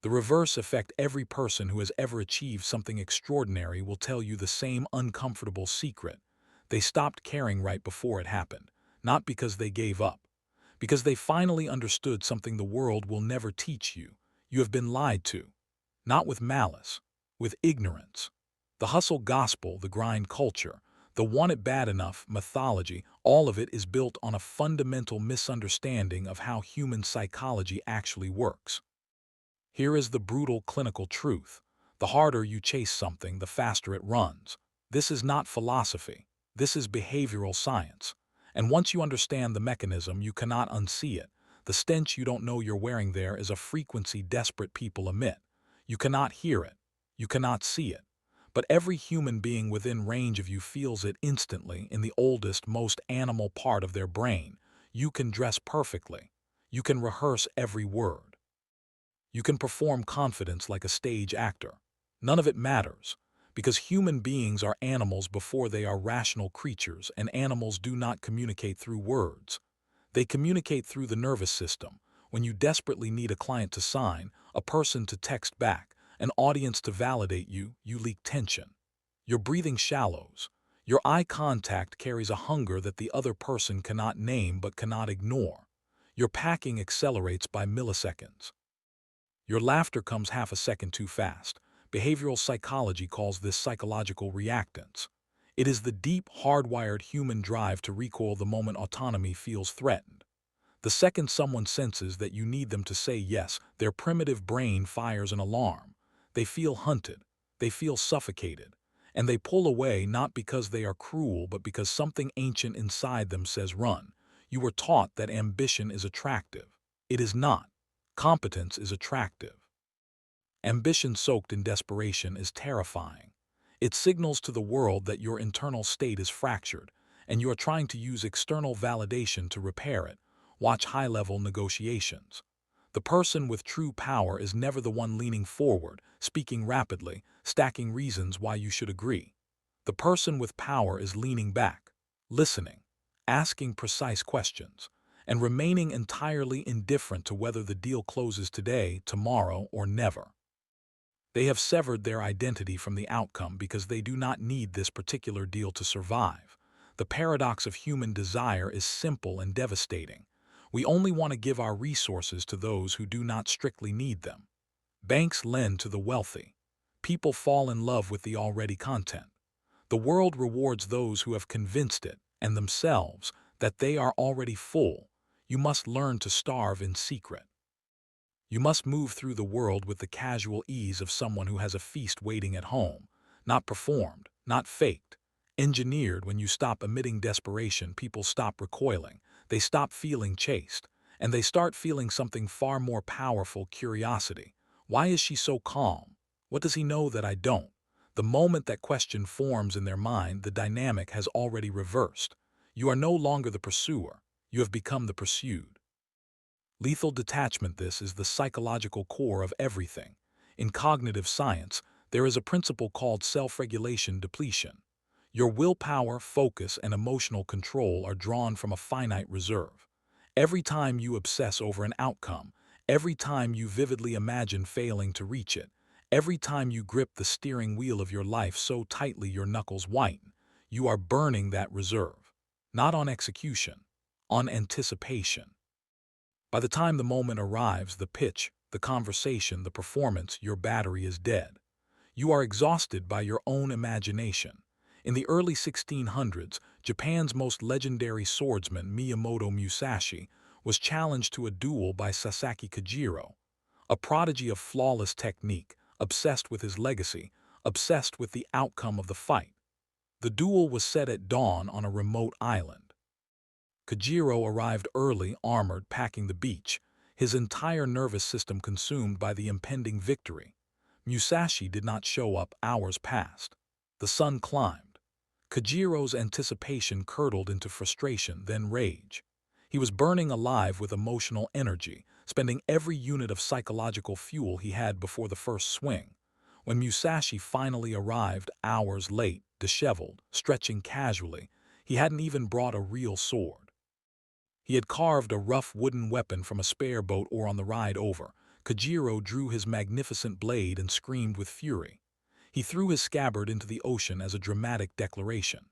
The reverse effect: every person who has ever achieved something extraordinary will tell you the same uncomfortable secret. They stopped caring right before it happened, not because they gave up, because they finally understood something the world will never teach you. You have been lied to, not with malice, with ignorance. The hustle gospel, the grind culture, the want it bad enough mythology, all of it is built on a fundamental misunderstanding of how human psychology actually works. Here is the brutal clinical truth. The harder you chase something, the faster it runs. This is not philosophy. This is behavioral science. And once you understand the mechanism, you cannot unsee it. The stench you don't know you're wearing there is a frequency desperate people emit. You cannot hear it. You cannot see it. But every human being within range of you feels it instantly in the oldest, most animal part of their brain. You can dress perfectly. You can rehearse every word. You can perform confidence like a stage actor. None of it matters, because human beings are animals before they are rational creatures, and animals do not communicate through words. They communicate through the nervous system. When you desperately need a client to sign, a person to text back, an audience to validate you, you leak tension. Your breathing shallows. Your eye contact carries a hunger that the other person cannot name but cannot ignore. Your packing accelerates by milliseconds. Your laughter comes half a second too fast. Behavioral psychology calls this psychological reactance. It is the deep, hardwired human drive to recoil the moment autonomy feels threatened. The second someone senses that you need them to say yes, their primitive brain fires an alarm. They feel hunted. They feel suffocated. And they pull away not because they are cruel, but because something ancient inside them says run. You were taught that ambition is attractive. It is not. Competence is attractive. Ambition soaked in desperation is terrifying. It signals to the world that your internal state is fractured, and you are trying to use external validation to repair it. Watch high-level negotiations. The person with true power is never the one leaning forward, speaking rapidly, stacking reasons why you should agree. The person with power is leaning back, listening, asking precise questions, and remaining entirely indifferent to whether the deal closes today, tomorrow, or never. They have severed their identity from the outcome because they do not need this particular deal to survive. The paradox of human desire is simple and devastating. We only want to give our resources to those who do not strictly need them. Banks lend to the wealthy. People fall in love with the already content. The world rewards those who have convinced it, and themselves, that they are already full. You must learn to starve in secret. You must move through the world with the casual ease of someone who has a feast waiting at home, not performed, not faked. Engineered. When you stop emitting desperation, people stop recoiling, they stop feeling chased, and they start feeling something far more powerful: curiosity. Why is she so calm? What does he know that I don't? The moment that question forms in their mind, the dynamic has already reversed. You are no longer the pursuer, you have become the pursued. Lethal detachment. This is the psychological core of everything. In cognitive science, there is a principle called self-regulation depletion. Your willpower, focus, and emotional control are drawn from a finite reserve. Every time you obsess over an outcome, every time you vividly imagine failing to reach it, every time you grip the steering wheel of your life so tightly your knuckles whiten, you are burning that reserve. Not on execution, on anticipation. By the time the moment arrives, the pitch, the conversation, the performance, your battery is dead. You are exhausted by your own imagination. In the early 1600s, Japan's most legendary swordsman, Miyamoto Musashi, was challenged to a duel by Sasaki Kajiro, a prodigy of flawless technique, obsessed with his legacy, obsessed with the outcome of the fight. The duel was set at dawn on a remote island. Kajiro arrived early, armored, packing the beach, his entire nervous system consumed by the impending victory. Musashi did not show up. Hours passed. The sun climbed. Kajiro's anticipation curdled into frustration, then rage. He was burning alive with emotional energy, spending every unit of psychological fuel he had before the first swing. When Musashi finally arrived, hours late, disheveled, stretching casually, he hadn't even brought a real sword. He had carved a rough wooden weapon from a spare boat or on the ride over. Kojiro drew his magnificent blade and screamed with fury. He threw his scabbard into the ocean as a dramatic declaration.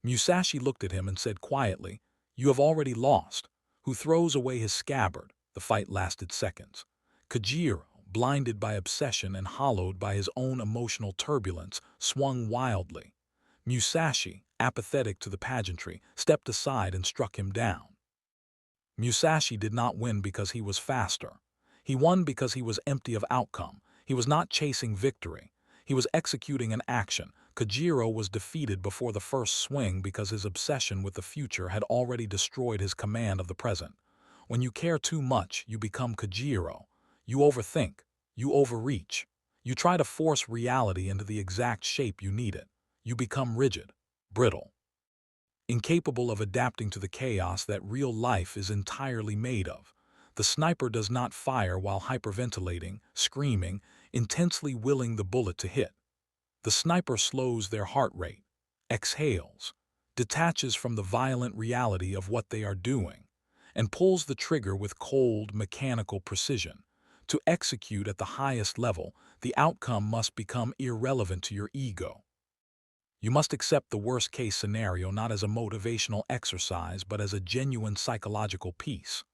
Musashi looked at him and said quietly, "You have already lost." Who throws away his scabbard? The fight lasted seconds. Kojiro, blinded by obsession and hollowed by his own emotional turbulence, swung wildly. Musashi, apathetic to the pageantry, stepped aside and struck him down. Musashi did not win because he was faster. He won because he was empty of outcome. He was not chasing victory. He was executing an action. Kojiro was defeated before the first swing because his obsession with the future had already destroyed his command of the present. When you care too much, you become Kojiro. You overthink. You overreach. You try to force reality into the exact shape you need it. You become rigid, brittle, incapable of adapting to the chaos that real life is entirely made of. The sniper does not fire while hyperventilating, screaming, intensely willing the bullet to hit. The sniper slows their heart rate, exhales, detaches from the violent reality of what they are doing, and pulls the trigger with cold, mechanical precision. To execute at the highest level, the outcome must become irrelevant to your ego. You must accept the worst-case scenario not as a motivational exercise but as a genuine psychological piece.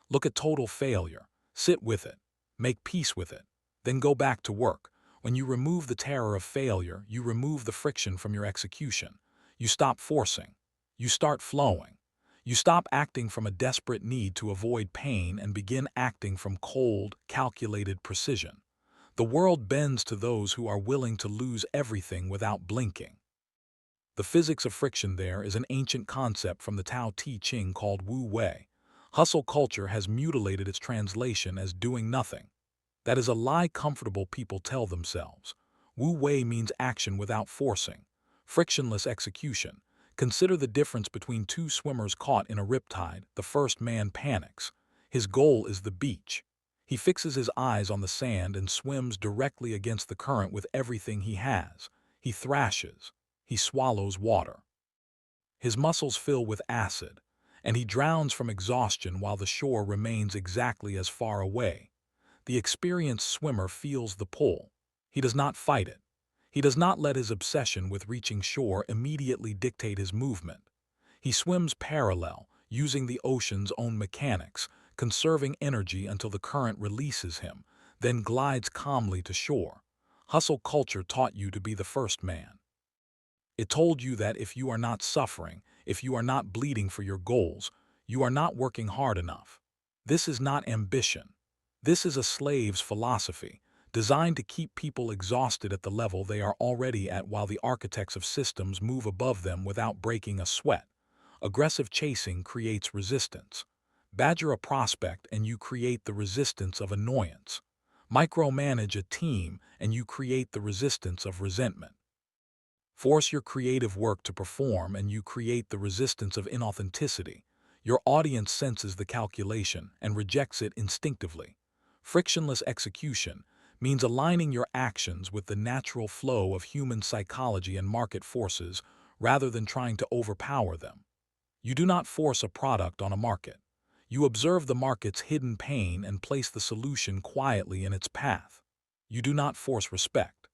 Look at total failure, sit with it, make peace with it, then go back to work. When you remove the terror of failure, you remove the friction from your execution. You stop forcing. You start flowing. You stop acting from a desperate need to avoid pain and begin acting from cold, calculated precision. The world bends to those who are willing to lose everything without blinking. The physics of friction there is an ancient concept from the Tao Te Ching called Wu Wei. Hustle culture has mutilated its translation as doing nothing. That is a lie comfortable people tell themselves. Wu Wei means action without forcing. Frictionless execution. Consider the difference between two swimmers caught in a riptide. The first man panics. His goal is the beach. He fixes his eyes on the sand and swims directly against the current with everything he has. He thrashes. He swallows water. His muscles fill with acid, and he drowns from exhaustion while the shore remains exactly as far away. The experienced swimmer feels the pull. He does not fight it. He does not let his obsession with reaching shore immediately dictate his movement. He swims parallel, using the ocean's own mechanics, conserving energy until the current releases him, then glides calmly to shore. Hustle culture taught you to be the first man. It told you that if you are not suffering, if you are not bleeding for your goals, you are not working hard enough. This is not ambition. This is a slave's philosophy, designed to keep people exhausted at the level they are already at while the architects of systems move above them without breaking a sweat. Aggressive chasing creates resistance. Badger a prospect and you create the resistance of annoyance. Micromanage a team and you create the resistance of resentment. Force your creative work to perform and you create the resistance of inauthenticity. Your audience senses the calculation and rejects it instinctively. Frictionless execution means aligning your actions with the natural flow of human psychology and market forces rather than trying to overpower them. You do not force a product on a market. You observe the market's hidden pain and place the solution quietly in its path. You do not force respect.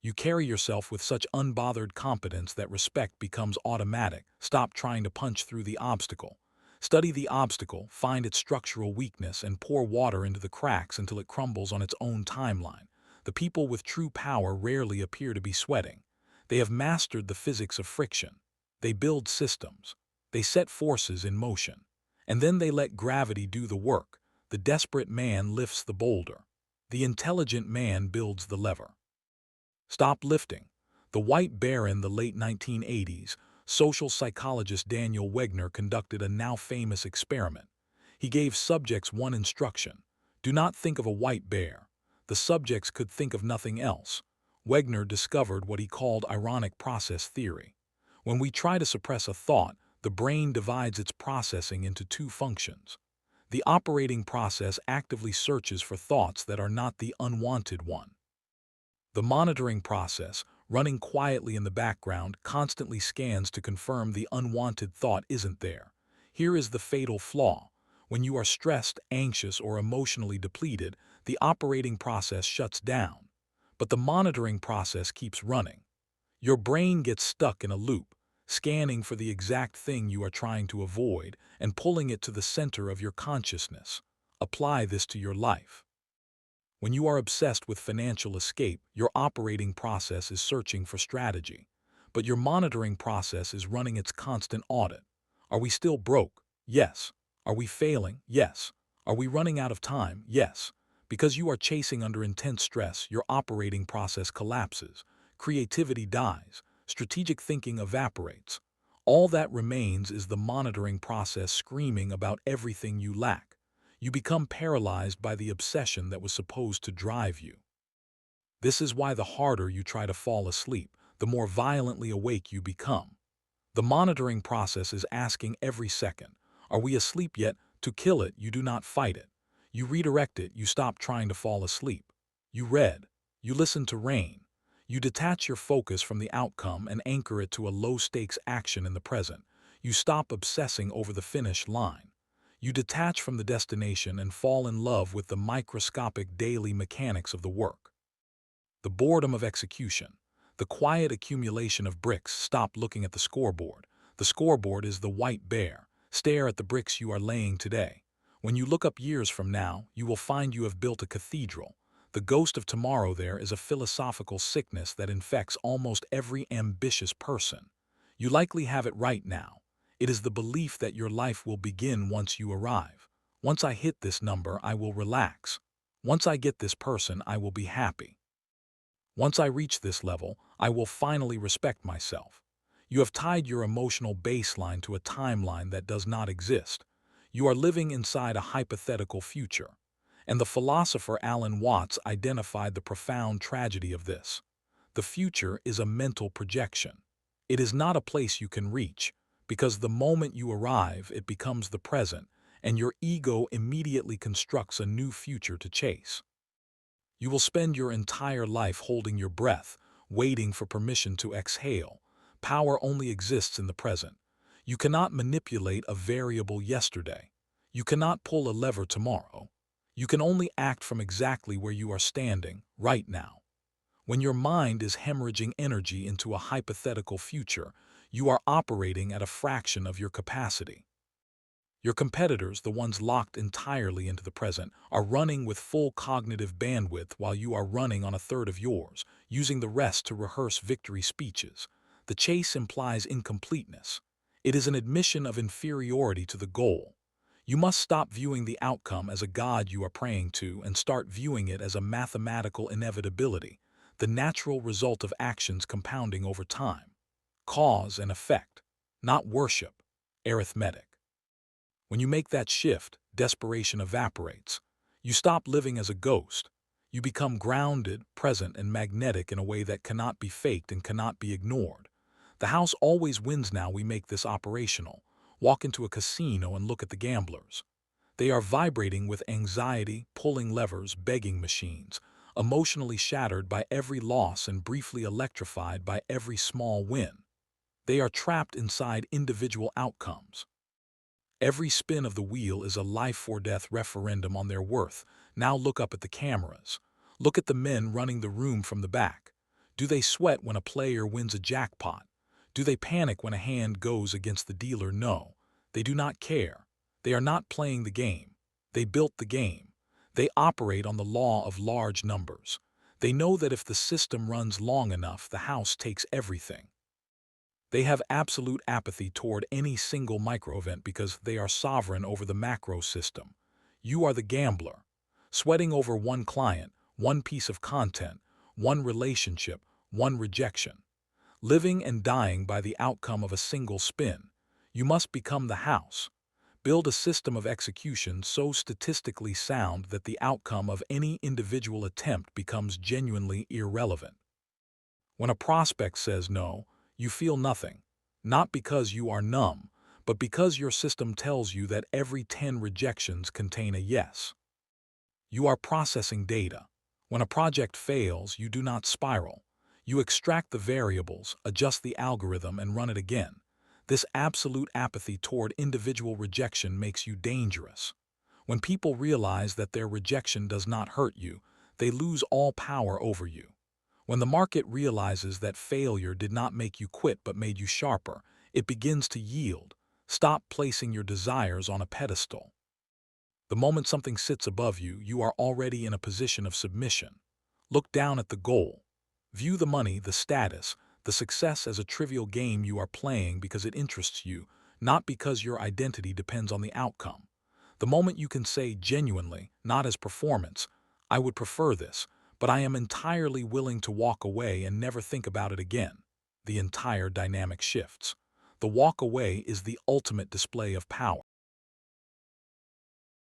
You carry yourself with such unbothered competence that respect becomes automatic. Stop trying to punch through the obstacle. Study the obstacle, find its structural weakness, and pour water into the cracks until it crumbles on its own timeline. The people with true power rarely appear to be sweating. They have mastered the physics of friction. They build systems. They set forces in motion. And then they let gravity do the work. The desperate man lifts the boulder. The intelligent man builds the lever. Stop lifting. The White Bear. In the late 1980s, social psychologist Daniel Wegner conducted a now-famous experiment. He gave subjects one instruction: do not think of a white bear. The subjects could think of nothing else. Wegner discovered what he called ironic process theory. When we try to suppress a thought, the brain divides its processing into two functions. The operating process actively searches for thoughts that are not the unwanted one. The monitoring process, running quietly in the background, constantly scans to confirm the unwanted thought isn't there. Here is the fatal flaw. When you are stressed, anxious, or emotionally depleted, the operating process shuts down. But the monitoring process keeps running. Your brain gets stuck in a loop, scanning for the exact thing you are trying to avoid and pulling it to the center of your consciousness. Apply this to your life. When you are obsessed with financial escape, your operating process is searching for strategy. But your monitoring process is running its constant audit. Are we still broke? Yes. Are we failing? Yes. Are we running out of time? Yes. Because you are chasing under intense stress, your operating process collapses. Creativity dies. Strategic thinking evaporates. All that remains is the monitoring process screaming about everything you lack. You become paralyzed by the obsession that was supposed to drive you. This is why the harder you try to fall asleep, the more violently awake you become. The monitoring process is asking every second, are we asleep yet? To kill it, you do not fight it. You redirect it, you stop trying to fall asleep. You read. You listen to rain. You detach your focus from the outcome and anchor it to a low-stakes action in the present. You stop obsessing over the finish line. You detach from the destination and fall in love with the microscopic daily mechanics of the work. The boredom of execution. The quiet accumulation of bricks. Stop looking at the scoreboard. The scoreboard is the white bear. Stare at the bricks you are laying today. When you look up years from now, you will find you have built a cathedral. The ghost of tomorrow there is a philosophical sickness that infects almost every ambitious person. You likely have it right now. It is the belief that your life will begin once you arrive. Once I hit this number, I will relax. Once I get this person, I will be happy. Once I reach this level, I will finally respect myself. You have tied your emotional baseline to a timeline that does not exist. You are living inside a hypothetical future. And the philosopher Alan Watts identified the profound tragedy of this. The future is a mental projection. It is not a place you can reach, because the moment you arrive, it becomes the present, and your ego immediately constructs a new future to chase. You will spend your entire life holding your breath, waiting for permission to exhale. Power only exists in the present. You cannot manipulate a variable yesterday. You cannot pull a lever tomorrow. You can only act from exactly where you are standing, right now. When your mind is hemorrhaging energy into a hypothetical future, you are operating at a fraction of your capacity. Your competitors, the ones locked entirely into the present, are running with full cognitive bandwidth while you are running on a third of yours, using the rest to rehearse victory speeches. The chase implies incompleteness. It is an admission of inferiority to the goal. You must stop viewing the outcome as a god you are praying to and start viewing it as a mathematical inevitability, the natural result of actions compounding over time. Cause and effect, not worship, arithmetic. When you make that shift, desperation evaporates. You stop living as a ghost. You become grounded, present, and magnetic in a way that cannot be faked and cannot be ignored. The house always wins now we make this operational. Walk into a casino and look at the gamblers. They are vibrating with anxiety, pulling levers, begging machines, emotionally shattered by every loss and briefly electrified by every small win. They are trapped inside individual outcomes. Every spin of the wheel is a life-or-death referendum on their worth. Now look up at the cameras. Look at the men running the room from the back. Do they sweat when a player wins a jackpot? Do they panic when a hand goes against the dealer? No. They do not care. They are not playing the game. They built the game. They operate on the law of large numbers. They know that if the system runs long enough, the house takes everything. They have absolute apathy toward any single micro-event because they are sovereign over the macro system. You are the gambler, sweating over one client, one piece of content, one relationship, one rejection, living and dying by the outcome of a single spin. You must become the house. Build a system of execution so statistically sound that the outcome of any individual attempt becomes genuinely irrelevant. When a prospect says no, you feel nothing, not because you are numb, but because your system tells you that every 10 rejections contain a yes. You are processing data. When a project fails, you do not spiral. You extract the variables, adjust the algorithm, and run it again. This absolute apathy toward individual rejection makes you dangerous. When people realize that their rejection does not hurt you, they lose all power over you. When the market realizes that failure did not make you quit but made you sharper, it begins to yield. Stop placing your desires on a pedestal. The moment something sits above you, you are already in a position of submission. Look down at the goal. View the money, the status, the success as a trivial game you are playing because it interests you, not because your identity depends on the outcome. The moment you can say genuinely, not as performance, "I would prefer this, but I am entirely willing to walk away and never think about it again," the entire dynamic shifts. The walk away is the ultimate display of power.